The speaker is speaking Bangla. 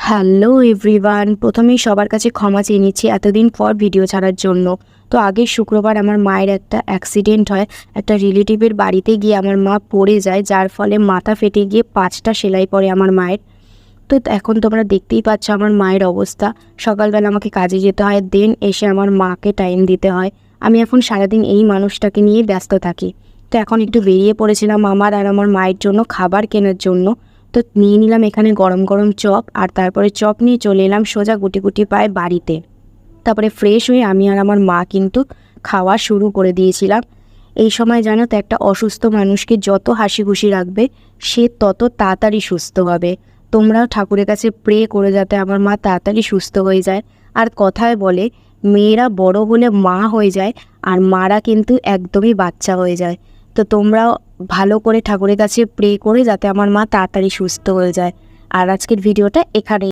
হ্যালো এভরিওয়ান, প্রথমেই সবার কাছে ক্ষমা চেয়ে নিচ্ছি এতদিন পর ভিডিও ছাড়ার জন্য। তো আগের শুক্রবার আমার মায়ের একটা অ্যাক্সিডেন্ট হয়। একটা রিলেটিভের বাড়িতে গিয়ে আমার মা পড়ে যায়, যার ফলে মাথা ফেটে গিয়ে 5টা সেলাই পড়ে আমার মায়ের। তো এখন তোমরা দেখতেই পাচ্ছ আমার মায়ের অবস্থা। সকালবেলা আমাকে কাজে যেতে হয়, দেন এসে আমার মাকে টাইম দিতে হয়। আমি এখন সারাদিন এই মানুষটাকে নিয়ে ব্যস্ত থাকি। তো এখন একটু বেরিয়ে পড়েছিলাম আমার আর আমার মায়ের জন্য খাবার কেনার জন্য। তো নিয়ে নিলাম এখানে গরম গরম চপ, আর তারপরে চপ নিয়ে চলে এলাম সোজা গুটি গুটি পায়ে বাড়িতে। তারপরে ফ্রেশ হয়ে আমি আর আমার মা কিন্তু খাওয়া শুরু করে দিয়েছিলাম। এই সময় জানো তো, একটা অসুস্থ মানুষকে যত হাসি খুশি রাখবে সে তত তাড়াতাড়ি সুস্থ হবে। তোমরাও ঠাকুরের কাছে প্রে করে যাতে আমার মা তাড়াতাড়ি সুস্থ হয়ে যায়। আর কথায় বলে মেয়েরা বড় হলে মা হয়ে যায়, আর মারা কিন্তু একদমই বাচ্চা হয়ে যায়। তো তোমরাও ভালো করে ঠাকুরের কাছে প্রে করে যাতে আমার মা তাড়াতাড়ি সুস্থ হয়ে যায়। আর আজকের ভিডিওটা এখানেই।